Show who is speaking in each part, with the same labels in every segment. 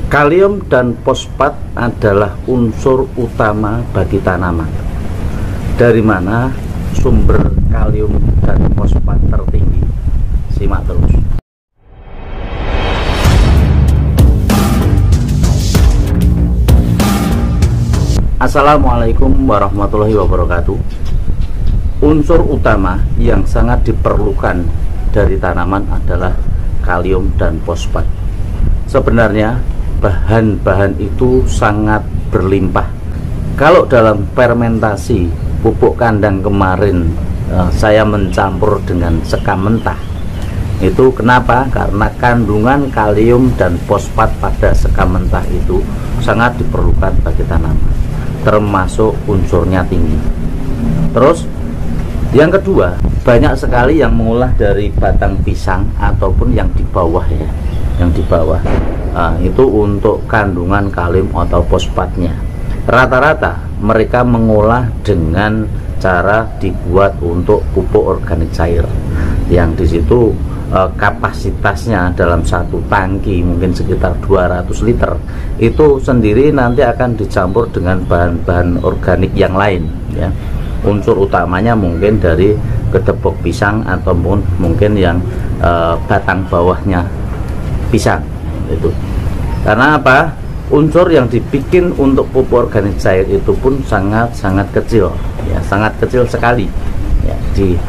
Speaker 1: Kalium dan fosfat adalah unsur utama bagi tanaman. Dari mana sumber kalium dan fosfat tertinggi? Simak terus. Assalamualaikum warahmatullahi wabarakatuh. Unsur utama yang sangat diperlukan dari tanaman adalah kalium dan fosfat. Sebenarnya bahan-bahan itu sangat berlimpah. Kalau dalam fermentasi pupuk kandang kemarin saya mencampur dengan sekam mentah. Itu kenapa? Karena kandungan kalium dan fosfat pada sekam mentah itu sangat diperlukan bagi tanaman, termasuk unsurnya tinggi. Terus yang kedua, banyak sekali yang mengolah dari batang pisang ataupun yang di bawah ya, yang di bawah. Itu untuk kandungan kalium atau fosfatnya. Rata-rata mereka mengolah dengan cara dibuat untuk pupuk organik cair, yang di situ kapasitasnya dalam satu tangki mungkin sekitar 200 liter. Itu sendiri nanti akan dicampur dengan bahan-bahan organik yang lain ya. Unsur utamanya mungkin dari gedebok pisang ataupun mungkin yang batang bawahnya pisang itu. Karena apa? Unsur yang dibikin untuk pupuk organik cair itu pun sangat kecil ya, sangat kecil sekali ya,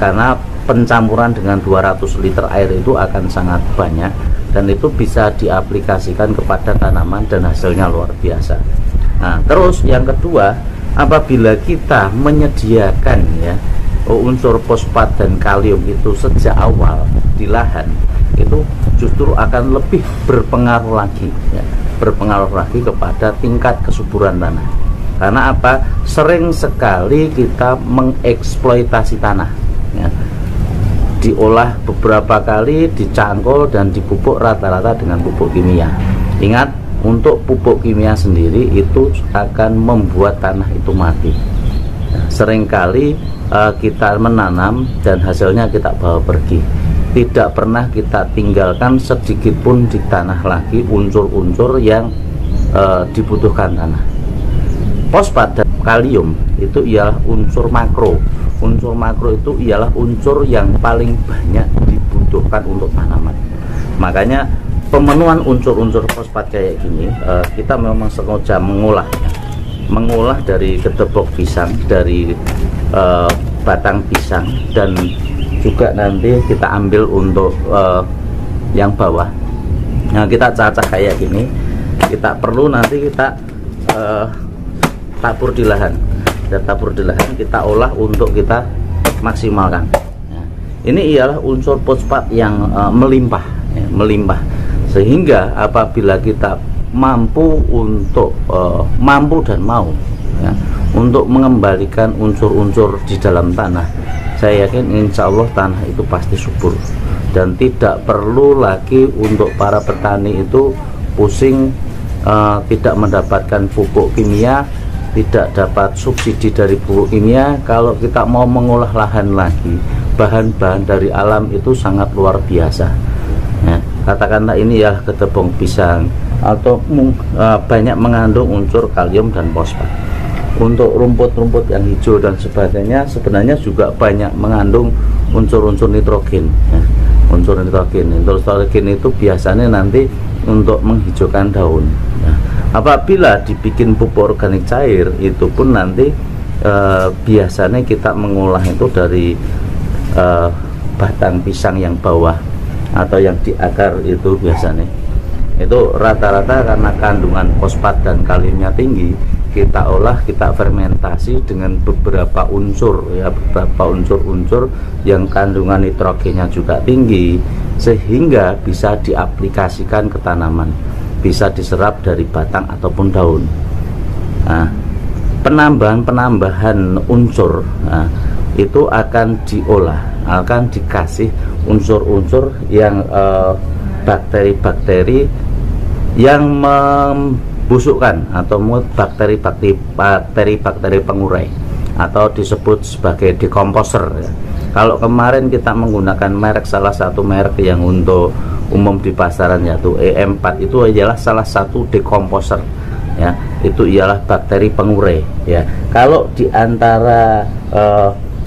Speaker 1: karena pencampuran dengan 200 liter air itu akan sangat banyak, dan itu bisa diaplikasikan kepada tanaman dan hasilnya luar biasa. Nah, terus yang kedua, apabila kita menyediakan ya unsur fosfat dan kalium itu sejak awal di lahan, itu justru akan lebih berpengaruh lagi ya, berpengaruh lagi kepada tingkat kesuburan tanah. Karena apa? Sering sekali kita mengeksploitasi tanah ya, diolah beberapa kali, dicangkul dan dipupuk rata-rata dengan pupuk kimia. Ingat, untuk pupuk kimia sendiri itu akan membuat tanah itu mati. Nah, seringkali kita menanam dan hasilnya kita bawa pergi, tidak pernah kita tinggalkan sedikit pun di tanah lagi unsur-unsur yang dibutuhkan tanah. Fosfat dan kalium itu ialah unsur makro. Unsur makro itu ialah unsur yang paling banyak dibutuhkan untuk tanaman. Makanya pemenuhan unsur-unsur fosfat kayak gini kita memang sengaja mengolah dari gedebok pisang, dari batang pisang, dan juga nanti kita ambil untuk yang bawah. Nah, kita cacah kayak gini, kita perlu nanti kita tabur di lahan. Dan tabur di lahan kita olah untuk kita maksimalkan. Nah, ini ialah unsur fosfat yang melimpah ya, melimpah, sehingga apabila kita mampu untuk mampu dan mau ya, untuk mengembalikan unsur-unsur di dalam tanah, saya yakin insya Allah tanah itu pasti subur, dan tidak perlu lagi untuk para petani itu pusing tidak mendapatkan pupuk kimia, tidak dapat subsidi dari pupuk kimia. Kalau kita mau mengolah lahan lagi, bahan-bahan dari alam itu sangat luar biasa ya. Katakanlah ini ya gedebok pisang atau banyak mengandung unsur kalium dan fosfat. Untuk rumput-rumput yang hijau dan sebagainya sebenarnya juga banyak mengandung unsur-unsur nitrogen ya. Unsur nitrogen itu biasanya nanti untuk menghijaukan daun ya. Apabila dibikin pupuk organik cair itu pun nanti biasanya kita mengolah itu dari batang pisang yang bawah atau yang di akar, itu biasanya itu rata-rata karena kandungan fosfat dan kaliumnya tinggi, kita olah, kita fermentasi dengan beberapa unsur ya, beberapa unsur-unsur yang kandungan nitrogennya juga tinggi, sehingga bisa diaplikasikan ke tanaman, bisa diserap dari batang ataupun daun. Nah, penambahan unsur itu akan diolah, akan dikasih unsur-unsur yang bakteri-bakteri yang membusukkan atau bakteri-bakteri pengurai atau disebut sebagai dekomposer ya. Kalau kemarin kita menggunakan merek, salah satu merek yang untuk umum di pasaran yaitu EM4, itu adalah salah satu decomposer ya, itu ialah bakteri pengurai ya. Kalau di antara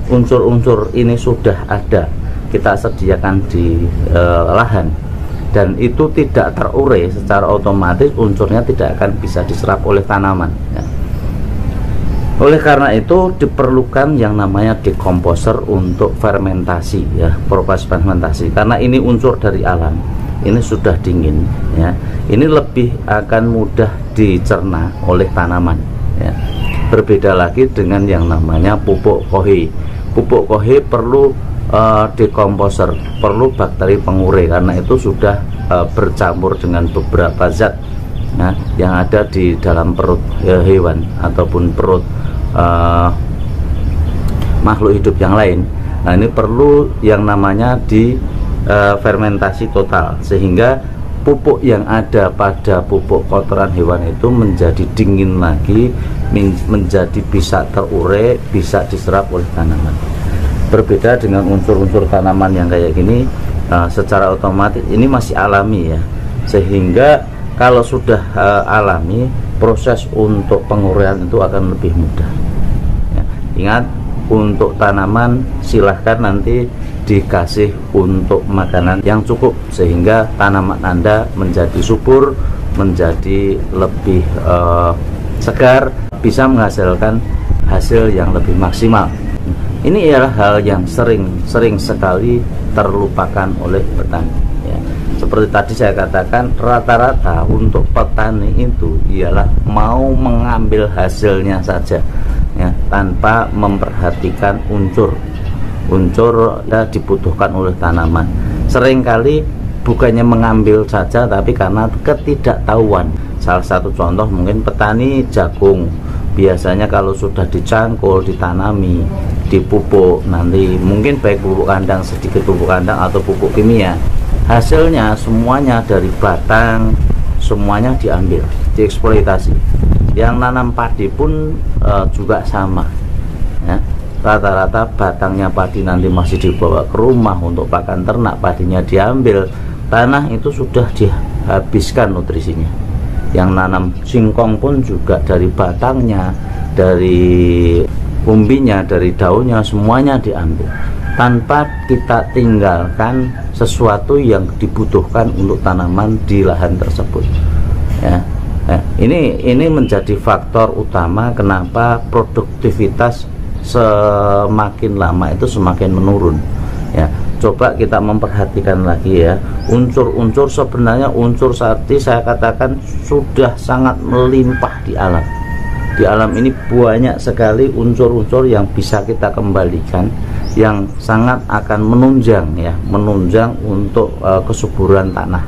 Speaker 1: unsur-unsur ini sudah ada, kita sediakan di lahan dan itu tidak terurai, secara otomatis unsurnya tidak akan bisa diserap oleh tanaman ya. Oleh karena itu diperlukan yang namanya decomposer untuk fermentasi ya, proses fermentasi, karena ini unsur dari alam, ini sudah dingin ya, ini lebih akan mudah dicerna oleh tanaman ya. Berbeda lagi dengan yang namanya pupuk kohe. Pupuk kohe perlu decomposer, perlu bakteri pengurai, karena itu sudah bercampur dengan beberapa zat ya, yang ada di dalam perut hewan ataupun perut makhluk hidup yang lain. Nah, ini perlu yang namanya di fermentasi total, sehingga pupuk yang ada pada pupuk kotoran hewan itu menjadi dingin lagi, menjadi bisa terurai, bisa diserap oleh tanaman. Berbeda dengan unsur-unsur tanaman yang kayak gini, secara otomatis ini masih alami ya, sehingga kalau sudah alami, proses untuk penguraian itu akan lebih mudah ya. Ingat, untuk tanaman silahkan nanti dikasih untuk makanan yang cukup, sehingga tanaman Anda menjadi subur, menjadi lebih segar, bisa menghasilkan hasil yang lebih maksimal. Ini ialah hal yang sering sekali terlupakan oleh petani ya. Seperti tadi saya katakan, rata-rata untuk petani itu ialah mau mengambil hasilnya saja ya, tanpa memperhatikan unsur yang dibutuhkan oleh tanaman. Seringkali bukannya mengambil saja, tapi karena ketidaktahuan. Salah satu contoh mungkin petani jagung, biasanya kalau sudah dicangkul, ditanami, dipupuk, nanti mungkin baik pupuk kandang, sedikit pupuk kandang atau pupuk kimia, hasilnya semuanya dari batang, semuanya diambil, dieksploitasi. Yang nanam padi pun juga sama ya. Rata-rata batangnya padi nanti masih dibawa ke rumah untuk pakan ternak, padinya diambil, tanah itu sudah dihabiskan nutrisinya. Yang nanam singkong pun juga dari batangnya, dari umbinya, dari daunnya, semuanya diambil tanpa kita tinggalkan sesuatu yang dibutuhkan untuk tanaman di lahan tersebut ya. Ini menjadi faktor utama kenapa produktivitas semakin lama itu semakin menurun ya. Coba kita memperhatikan lagi ya, unsur-unsur, sebenarnya unsur seperti saya katakan sudah sangat melimpah di alam. Di alam ini banyak sekali unsur-unsur yang bisa kita kembalikan, yang sangat akan menunjang ya, menunjang untuk kesuburan tanah.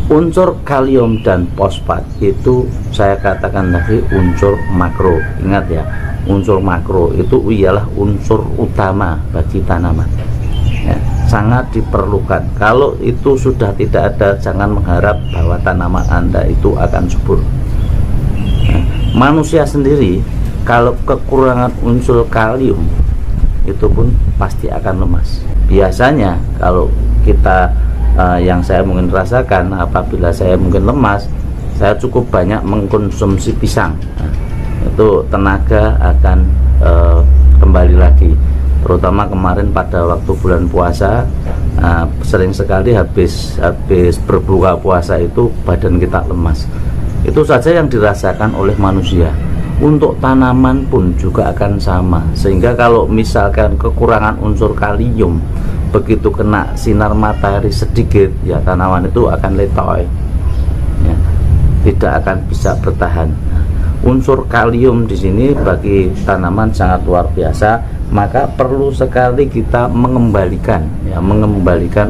Speaker 1: Unsur kalium dan fosfat itu saya katakan tadi unsur makro. Ingat ya, unsur makro itu ialah unsur utama bagi tanaman ya, sangat diperlukan. Kalau itu sudah tidak ada, jangan mengharap bahwa tanaman Anda itu akan subur. Manusia sendiri kalau kekurangan unsur kalium itu pun pasti akan lemas. Biasanya kalau kita yang saya mungkin rasakan, apabila saya mungkin lemas, saya cukup banyak mengkonsumsi pisang. Itu tenaga akan kembali lagi. Terutama kemarin pada waktu bulan puasa, sering sekali habis berbuka puasa itu badan kita lemas. Itu saja yang dirasakan oleh manusia. Untuk tanaman pun juga akan sama. Sehingga kalau misalkan kekurangan unsur kalium, begitu kena sinar matahari sedikit, ya tanaman itu akan letoy ya, tidak akan bisa bertahan. Unsur kalium di sini bagi tanaman sangat luar biasa, maka perlu sekali kita mengembalikan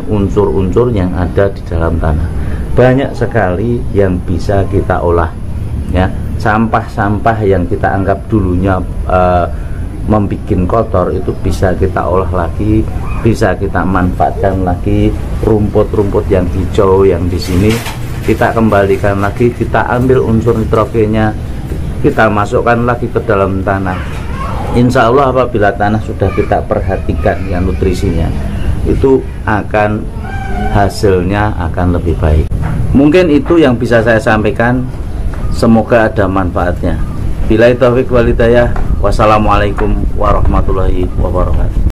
Speaker 1: unsur-unsur yang ada di dalam tanah. Banyak sekali yang bisa kita olah ya. Sampah-sampah yang kita anggap dulunya membuat kotor itu bisa kita olah lagi, bisa kita manfaatkan lagi. Rumput-rumput yang hijau yang di sini kita kembalikan lagi, kita ambil unsur nitrogennya, kita masukkan lagi ke dalam tanah. Insya Allah apabila tanah sudah kita perhatikan ya nutrisinya, itu akan hasilnya akan lebih baik. Mungkin itu yang bisa saya sampaikan, semoga ada manfaatnya. Billahi taufiq wal hidayah. Wassalamualaikum warahmatullahi wabarakatuh.